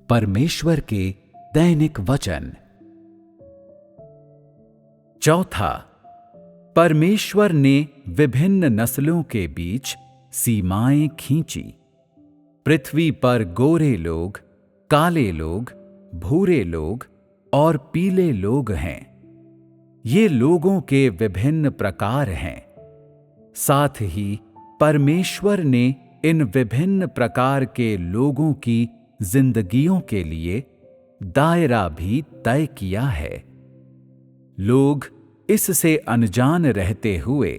परमेश्वर के दैनिक वचन। चौथा, परमेश्वर ने विभिन्न नस्लों के बीच सीमाएं खींची। पृथ्वी पर गोरे लोग, काले लोग, भूरे लोग और पीले लोग हैं। ये लोगों के विभिन्न प्रकार हैं। साथ ही परमेश्वर ने इन विभिन्न प्रकार के लोगों की जिंदगियों के लिए दायरा भी तय किया है। लोग इससे अनजान रहते हुए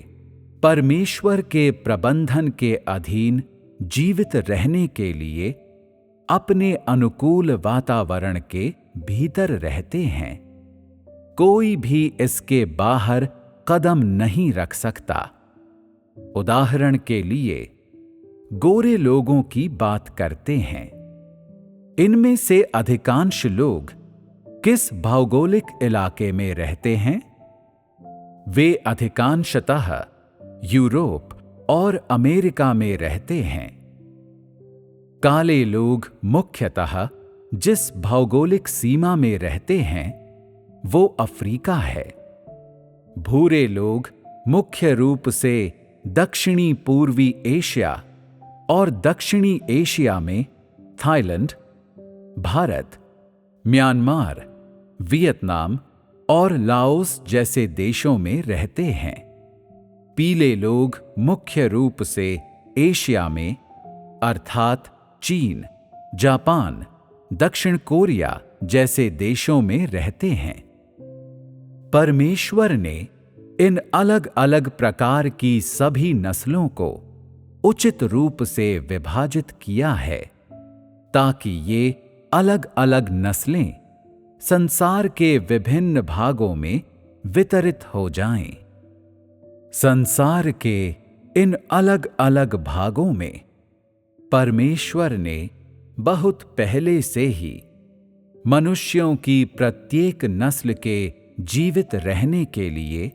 परमेश्वर के प्रबंधन के अधीन जीवित रहने के लिए अपने अनुकूल वातावरण के भीतर रहते हैं। कोई भी इसके बाहर कदम नहीं रख सकता। उदाहरण के लिए गोरे लोगों की बात करते हैं। इनमें से अधिकांश लोग किस भौगोलिक इलाके में रहते हैं? वे अधिकांशतः यूरोप और अमेरिका में रहते हैं। काले लोग मुख्यतः जिस भौगोलिक सीमा में रहते हैं वो अफ्रीका है। भूरे लोग मुख्य रूप से दक्षिणी पूर्वी एशिया और दक्षिणी एशिया में थाईलैंड, भारत, म्यांमार, वियतनाम और लाओस जैसे देशों में रहते हैं। पीले लोग मुख्य रूप से एशिया में अर्थात चीन, जापान, दक्षिण कोरिया जैसे देशों में रहते हैं। परमेश्वर ने इन अलग अलग प्रकार की सभी नस्लों को उचित रूप से विभाजित किया है ताकि ये अलग अलग नस्लें संसार के विभिन्न भागों में वितरित हो जाएं। संसार के इन अलग अलग भागों में परमेश्वर ने बहुत पहले से ही मनुष्यों की प्रत्येक नस्ल के जीवित रहने के लिए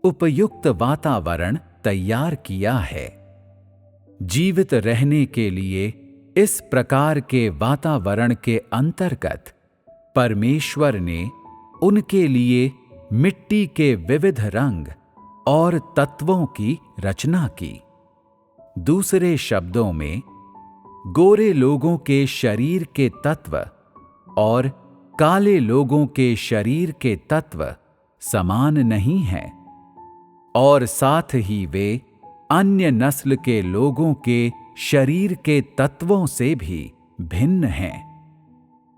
उपयुक्त वातावरण तैयार किया है। जीवित रहने के लिए इस प्रकार के वातावरण के अंतर्गत परमेश्वर ने उनके लिए मिट्टी के विविध रंग और तत्वों की रचना की। दूसरे शब्दों में, गोरे लोगों के शरीर के तत्व और काले लोगों के शरीर के तत्व समान नहीं हैं, और साथ ही वे अन्य नस्ल के लोगों के शरीर के तत्वों से भी भिन्न हैं।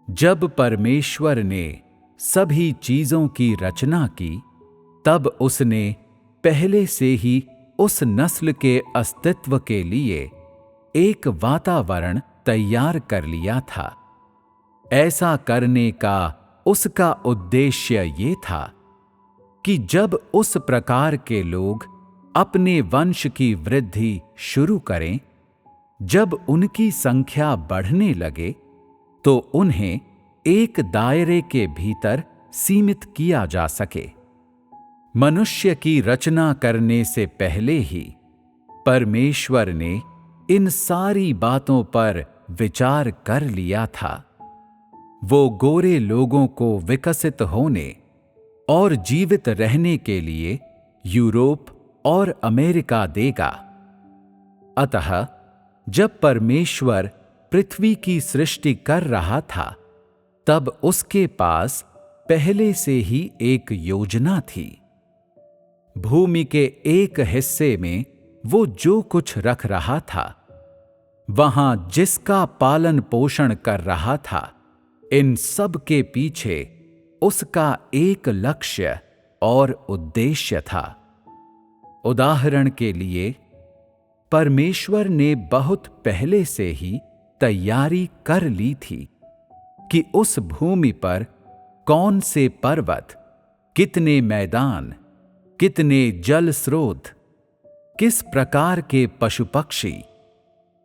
जब परमेश्वर ने सभी चीजों की रचना की, तब उसने पहले से ही उस नस्ल के अस्तित्व के लिए एक वातावरण तैयार कर लिया था। ऐसा करने का उसका उद्देश्य ये था कि जब उस प्रकार के लोग अपने वंश की वृद्धि शुरू करें, जब उनकी संख्या बढ़ने लगे, तो उन्हें एक दायरे के भीतर सीमित किया जा सके। मनुष्य की रचना करने से पहले ही परमेश्वर ने इन सारी बातों पर विचार कर लिया था। वो गोरे लोगों को विकसित होने और जीवित रहने के लिए यूरोप और अमेरिका देगा। अतः जब परमेश्वर पृथ्वी की सृष्टि कर रहा था, तब उसके पास पहले से ही एक योजना थी। भूमि के एक हिस्से में वो जो कुछ रख रहा था, वहां जिसका पालन पोषण कर रहा था, इन सब के पीछे उसका एक लक्ष्य और उद्देश्य था। उदाहरण के लिए, परमेश्वर ने बहुत पहले से ही तैयारी कर ली थी कि उस भूमि पर कौन से पर्वत, कितने मैदान, कितने जल स्रोत, किस प्रकार के पशु पक्षी,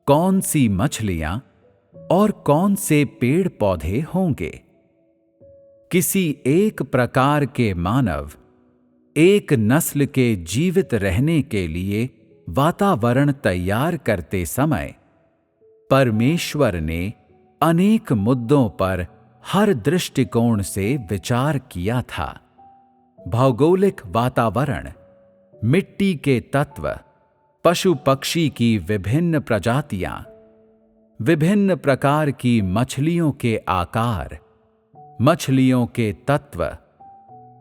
कौन सी मछलियां और कौन से पेड़ पौधे होंगे। किसी एक प्रकार के मानव, एक नस्ल के जीवित रहने के लिए वातावरण तैयार करते समय परमेश्वर ने अनेक मुद्दों पर हर दृष्टिकोण से विचार किया था। भौगोलिक वातावरण, मिट्टी के तत्व, पशु पक्षी की विभिन्न प्रजातियां, विभिन्न प्रकार की मछलियों के आकार, मछलियों के तत्व,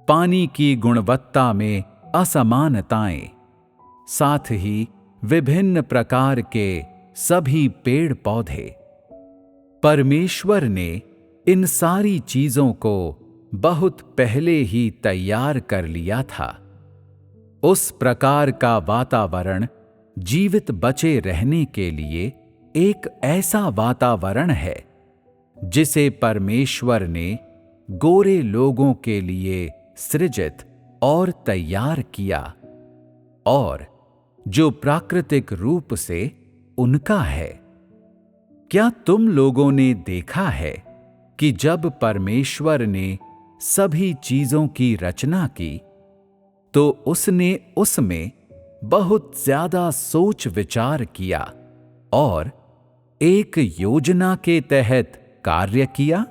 पानी की गुणवत्ता में असमानताएं, साथ ही विभिन्न प्रकार के सभी पेड़ पौधे। परमेश्वर ने इन सारी चीजों को बहुत पहले ही तैयार कर लिया था। उस प्रकार का वातावरण जीवित बचे रहने के लिए एक ऐसा वातावरण है जिसे परमेश्वर ने गोरे लोगों के लिए सृजित और तैयार किया, और जो प्राकृतिक रूप से उनका है। क्या तुम लोगों ने देखा है कि जब परमेश्वर ने सभी चीजों की रचना की तो उसने उसमें बहुत ज्यादा सोच विचार किया और एक योजना के तहत कार्य किया?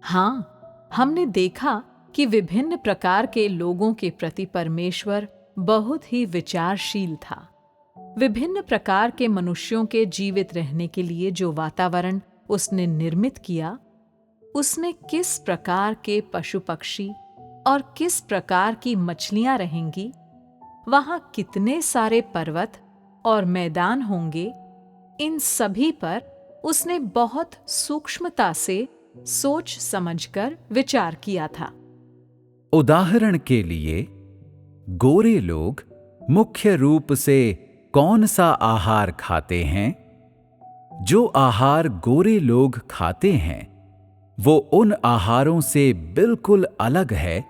हाँ, हमने देखा कि विभिन्न प्रकार के लोगों के प्रति परमेश्वर बहुत ही विचारशील था। विभिन्न प्रकार के मनुष्यों के जीवित रहने के लिए जो वातावरण उसने निर्मित किया, उसमें किस प्रकार के पशु पक्षी और किस प्रकार की मछलियां रहेंगी, वहां कितने सारे पर्वत और मैदान होंगे, इन सभी पर उसने बहुत सूक्ष्मता से सोच समझकर विचार किया था। उदाहरण के लिए, गोरे लोग मुख्य रूप से कौन सा आहार खाते हैं? जो आहार गोरे लोग खाते हैं वो उन आहारों से बिल्कुल अलग है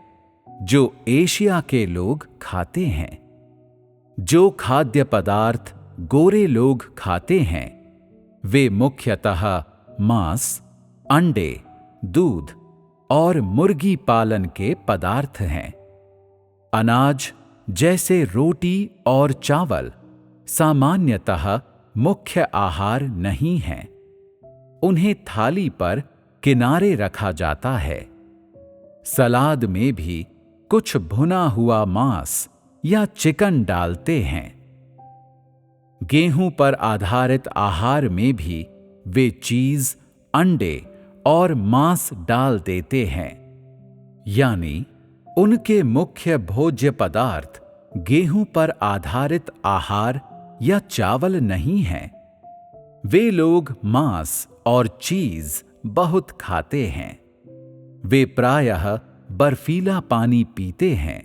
जो एशिया के लोग खाते हैं। जो खाद्य पदार्थ गोरे लोग खाते हैं वे मुख्यतः मांस, अंडे, दूध और मुर्गी पालन के पदार्थ हैं। अनाज जैसे रोटी और चावल सामान्यतः मुख्य आहार नहीं हैं। उन्हें थाली पर किनारे रखा जाता है। सलाद में भी कुछ भुना हुआ मांस या चिकन डालते हैं। गेहूं पर आधारित आहार में भी वे चीज, अंडे और मांस डाल देते हैं। यानी उनके मुख्य भोज्य पदार्थ गेहूं पर आधारित आहार या चावल नहीं हैं। वे लोग मांस और चीज बहुत खाते हैं। वे प्रायः बर्फीला पानी पीते हैं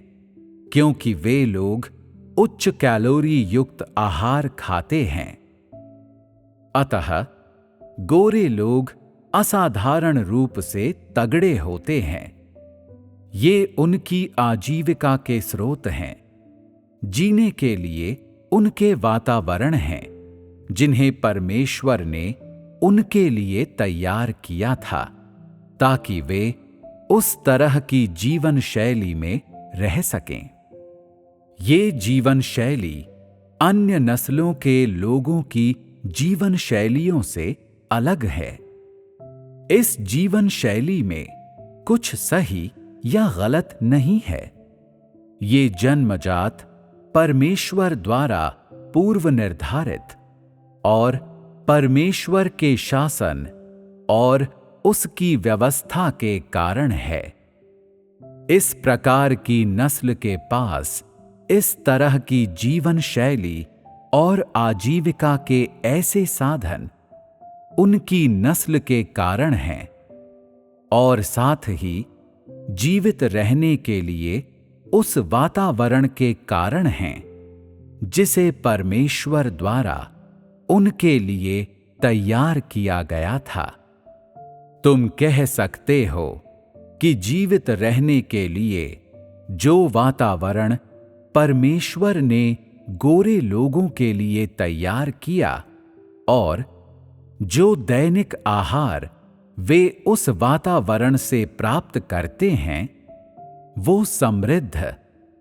क्योंकि वे लोग उच्च कैलोरी युक्त आहार खाते हैं। अतः गोरे लोग असाधारण रूप से तगड़े होते हैं। ये उनकी आजीविका के स्रोत हैं। जीने के लिए उनके वातावरण हैं जिन्हें परमेश्वर ने उनके लिए तैयार किया था ताकि वे उस तरह की जीवन शैली में रह सकें। ये जीवन शैली अन्य नस्लों के लोगों की जीवन शैलियों से अलग है। इस जीवन शैली में कुछ सही या गलत नहीं है। ये जन्मजात परमेश्वर द्वारा पूर्व निर्धारित और परमेश्वर के शासन और उसकी व्यवस्था के कारण है। इस प्रकार की नस्ल के पास इस तरह की जीवन शैली और आजीविका के ऐसे साधन उनकी नस्ल के कारण हैं और साथ ही जीवित रहने के लिए उस वातावरण के कारण हैं जिसे परमेश्वर द्वारा उनके लिए तैयार किया गया था। तुम कह सकते हो कि जीवित रहने के लिए जो वातावरण परमेश्वर ने गोरे लोगों के लिए तैयार किया और जो दैनिक आहार वे उस वातावरण से प्राप्त करते हैं वो समृद्ध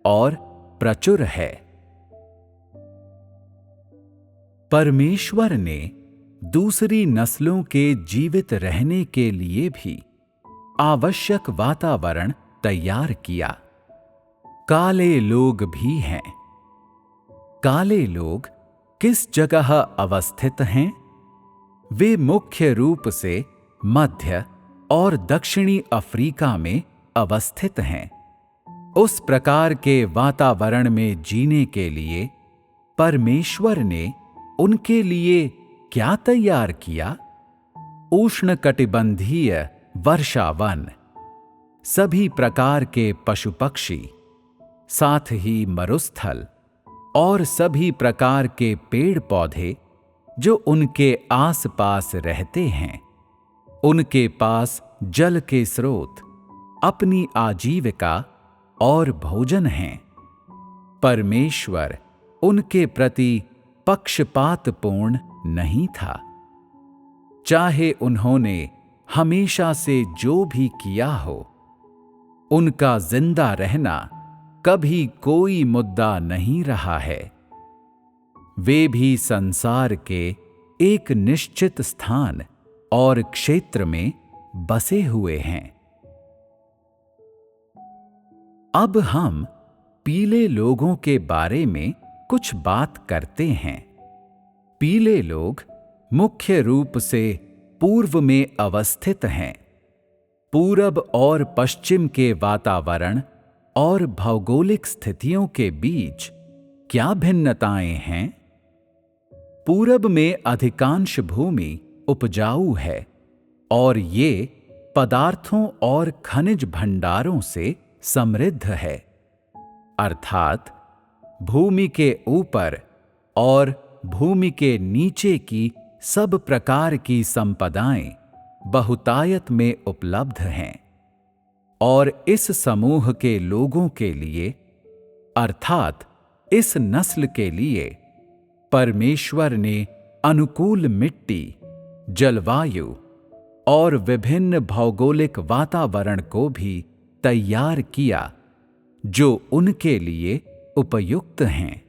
और प्रचुर है। परमेश्वर ने दूसरी नस्लों के जीवित रहने के लिए भी आवश्यक वातावरण तैयार किया। काले लोग भी हैं। काले लोग किस जगह अवस्थित हैं? वे मुख्य रूप से मध्य और दक्षिणी अफ्रीका में अवस्थित हैं। उस प्रकार के वातावरण में जीने के लिए परमेश्वर ने उनके लिए क्या तैयार किया? उष्णकटिबंधीय वर्षावन, सभी प्रकार के पशु पक्षी, साथ ही मरुस्थल और सभी प्रकार के पेड़ पौधे जो उनके आसपास रहते हैं। उनके पास जल के स्रोत, अपनी आजीविका और भोजन हैं। परमेश्वर उनके प्रति पक्षपातपूर्ण नहीं था। चाहे उन्होंने हमेशा से जो भी किया हो, उनका जिंदा रहना कभी कोई मुद्दा नहीं रहा है। वे भी संसार के एक निश्चित स्थान और क्षेत्र में बसे हुए हैं। अब हम पीले लोगों के बारे में कुछ बात करते हैं। पीले लोग मुख्य रूप से पूर्व में अवस्थित हैं। पूरब और पश्चिम के वातावरण और भौगोलिक स्थितियों के बीच क्या भिन्नताएं हैं? पूरब में अधिकांश भूमि उपजाऊ है और ये पदार्थों और खनिज भंडारों से समृद्ध है। अर्थात भूमि के ऊपर और भूमि के नीचे की सब प्रकार की संपदाएं बहुतायत में उपलब्ध हैं। और इस समूह के लोगों के लिए, अर्थात इस नस्ल के लिए, परमेश्वर ने अनुकूल मिट्टी, जलवायु और विभिन्न भौगोलिक वातावरण को भी तैयार किया जो उनके लिए उपयुक्त हैं।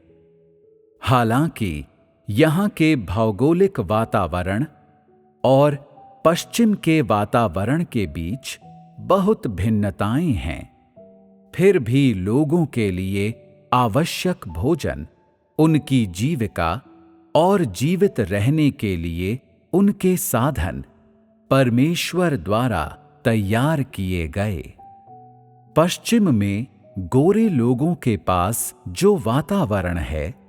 हालांकि यहाँ के भौगोलिक वातावरण और पश्चिम के वातावरण के बीच बहुत भिन्नताएं हैं, फिर भी लोगों के लिए आवश्यक भोजन, उनकी जीविका और जीवित रहने के लिए उनके साधन परमेश्वर द्वारा तैयार किए गए। पश्चिम में गोरे लोगों के पास जो वातावरण है,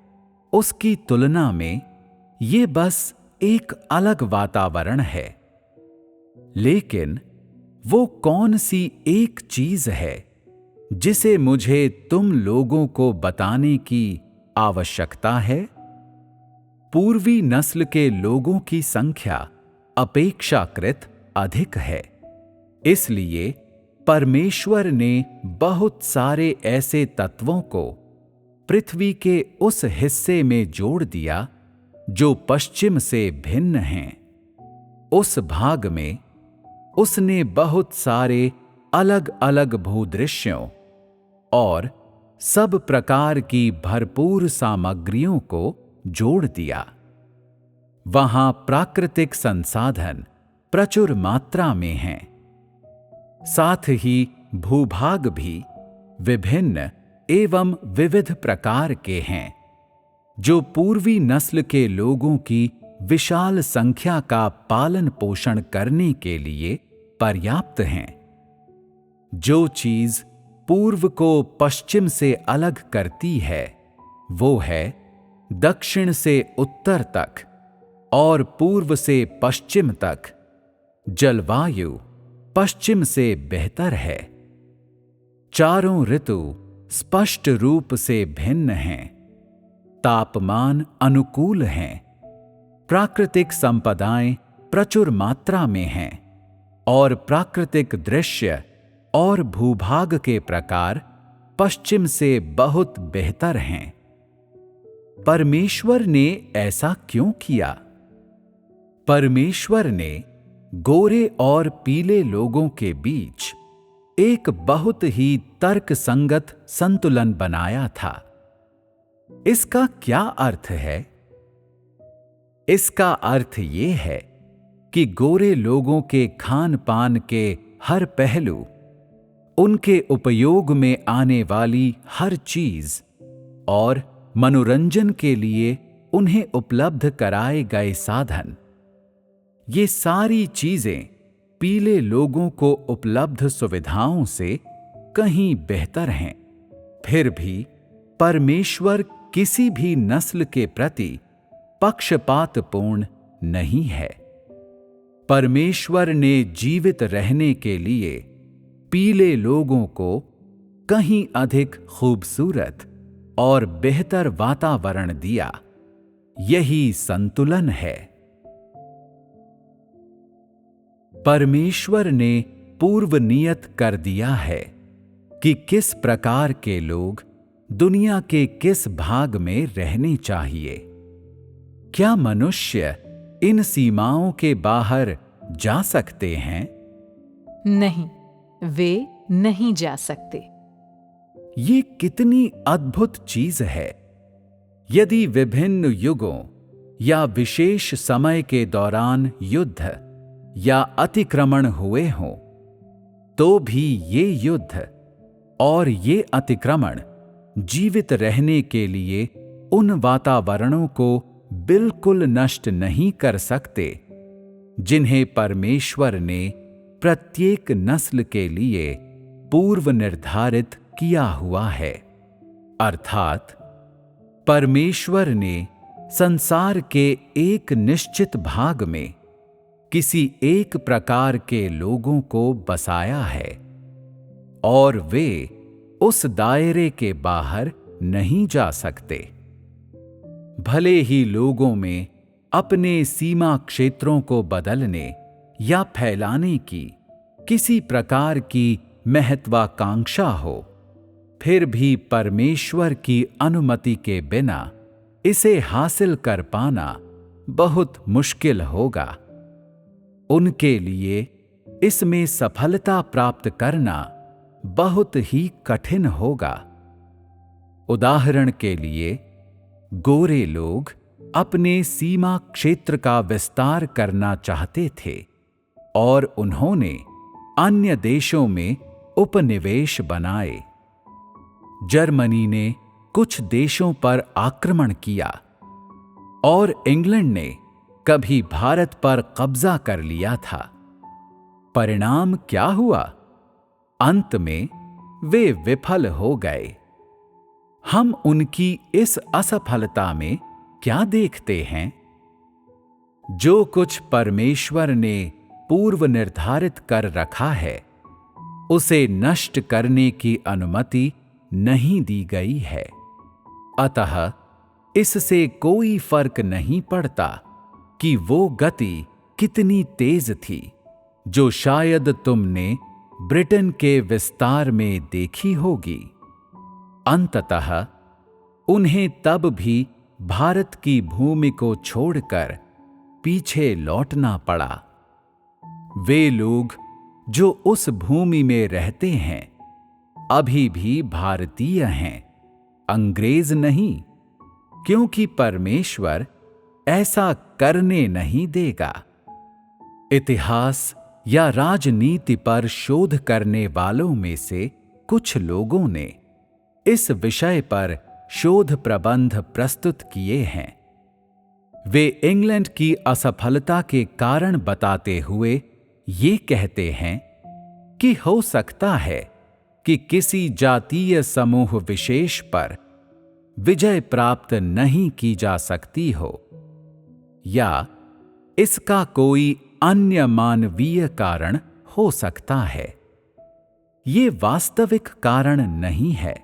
उसकी तुलना में ये बस एक अलग वातावरण है। लेकिन वो कौन सी एक चीज है जिसे मुझे तुम लोगों को बताने की आवश्यकता है? पूर्वी नस्ल के लोगों की संख्या अपेक्षाकृत अधिक है। इसलिए परमेश्वर ने बहुत सारे ऐसे तत्वों को पृथ्वी के उस हिस्से में जोड़ दिया जो पश्चिम से भिन्न हैं। उस भाग में उसने बहुत सारे अलग अलग भूदृश्यों और सब प्रकार की भरपूर सामग्रियों को जोड़ दिया। वहां प्राकृतिक संसाधन प्रचुर मात्रा में हैं। साथ ही भूभाग भी विभिन्न एवं विविध प्रकार के हैं, जो पूर्वी नस्ल के लोगों की विशाल संख्या का पालन पोषण करने के लिए पर्याप्त हैं। जो चीज पूर्व को पश्चिम से अलग करती है, वो है दक्षिण से उत्तर तक और पूर्व से पश्चिम तक जलवायु पश्चिम से बेहतर है। चारों ऋतु स्पष्ट रूप से भिन्न हैं। तापमान अनुकूल हैं। प्राकृतिक संपदाएं प्रचुर मात्रा में हैं और प्राकृतिक दृश्य और भूभाग के प्रकार पश्चिम से बहुत बेहतर हैं। परमेश्वर ने ऐसा क्यों किया? परमेश्वर ने गोरे और पीले लोगों के बीच एक बहुत ही तर्कसंगत संतुलन बनाया था। इसका क्या अर्थ है? इसका अर्थ ये है कि गोरे लोगों के खान पान के हर पहलू, उनके उपयोग में आने वाली हर चीज और मनोरंजन के लिए उन्हें उपलब्ध कराए गए साधन, ये सारी चीजें पीले लोगों को उपलब्ध सुविधाओं से कहीं बेहतर हैं। फिर भी परमेश्वर किसी भी नस्ल के प्रति पक्षपातपूर्ण नहीं है। परमेश्वर ने जीवित रहने के लिए पीले लोगों को कहीं अधिक खूबसूरत और बेहतर वातावरण दिया। यही संतुलन है। परमेश्वर ने पूर्व नियत कर दिया है कि किस प्रकार के लोग दुनिया के किस भाग में रहने चाहिए। क्या मनुष्य इन सीमाओं के बाहर जा सकते हैं? नहीं, वे नहीं जा सकते। ये कितनी अद्भुत चीज है। यदि विभिन्न युगों या विशेष समय के दौरान युद्ध या अतिक्रमण हुए हों, तो भी ये युद्ध और ये अतिक्रमण जीवित रहने के लिए उन वातावरणों को बिल्कुल नष्ट नहीं कर सकते जिन्हें परमेश्वर ने प्रत्येक नस्ल के लिए पूर्व निर्धारित किया हुआ है। अर्थात परमेश्वर ने संसार के एक निश्चित भाग में किसी एक प्रकार के लोगों को बसाया है और वे उस दायरे के बाहर नहीं जा सकते। भले ही लोगों में अपने सीमा क्षेत्रों को बदलने या फैलाने की किसी प्रकार की महत्वाकांक्षा हो, फिर भी परमेश्वर की अनुमति के बिना इसे हासिल कर पाना बहुत मुश्किल होगा। उनके लिए इसमें सफलता प्राप्त करना बहुत ही कठिन होगा। उदाहरण के लिए, गोरे लोग अपने सीमा क्षेत्र का विस्तार करना चाहते थे और उन्होंने अन्य देशों में उपनिवेश बनाए। जर्मनी ने कुछ देशों पर आक्रमण किया और इंग्लैंड ने कभी भारत पर कब्जा कर लिया था। परिणाम क्या हुआ? अंत में वे विफल हो गए। हम उनकी इस असफलता में क्या देखते हैं? जो कुछ परमेश्वर ने पूर्व निर्धारित कर रखा है, उसे नष्ट करने की अनुमति नहीं दी गई है। अतः इससे कोई फर्क नहीं पड़ता कि वो गति कितनी तेज थी जो शायद तुमने ब्रिटेन के विस्तार में देखी होगी। अंततः उन्हें तब भी भारत की भूमि को छोड़कर पीछे लौटना पड़ा। वे लोग जो उस भूमि में रहते हैं अभी भी भारतीय हैं, अंग्रेज नहीं, क्योंकि परमेश्वर ऐसा करने नहीं देगा। इतिहास या राजनीति पर शोध करने वालों में से कुछ लोगों ने इस विषय पर शोध प्रबंध प्रस्तुत किए हैं। वे इंग्लैंड की असफलता के कारण बताते हुए ये कहते हैं कि हो सकता है कि किसी जातीय समूह विशेष पर विजय प्राप्त नहीं की जा सकती हो, या इसका कोई अन्य मानवीय कारण हो सकता है। ये वास्तविक कारण नहीं है।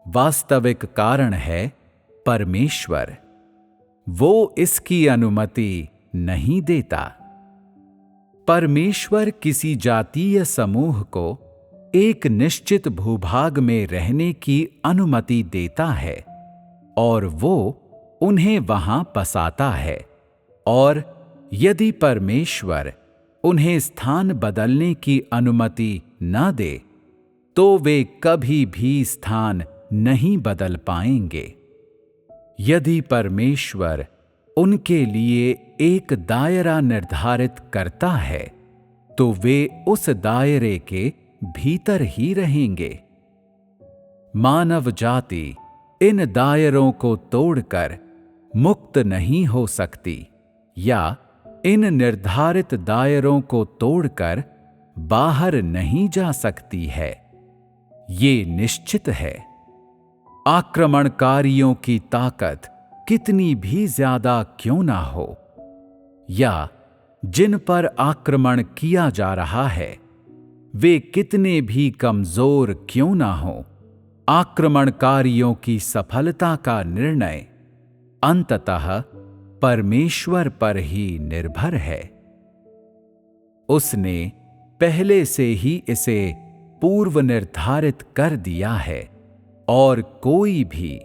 वास्तविक कारण है परमेश्वर। वो इसकी अनुमति नहीं देता। परमेश्वर किसी जातीय समूह को एक निश्चित भूभाग में रहने की अनुमति देता है और वो उन्हें वहां बसाता है, और यदि परमेश्वर उन्हें स्थान बदलने की अनुमति न दे तो वे कभी भी स्थान नहीं बदल पाएंगे। यदि परमेश्वर उनके लिए एक दायरा निर्धारित करता है तो वे उस दायरे के भीतर ही रहेंगे। मानव जाति इन दायरों को तोड़कर मुक्त नहीं हो सकती या इन निर्धारित दायरों को तोड़कर बाहर नहीं जा सकती है। ये निश्चित है। आक्रमणकारियों की ताकत कितनी भी ज्यादा क्यों ना हो या जिन पर आक्रमण किया जा रहा है वे कितने भी कमजोर क्यों ना हो, आक्रमणकारियों की सफलता का निर्णय अंततः परमेश्वर पर ही निर्भर है। उसने पहले से ही इसे पूर्व निर्धारित कर दिया है और कोई भी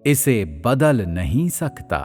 इसे बदल नहीं सकता।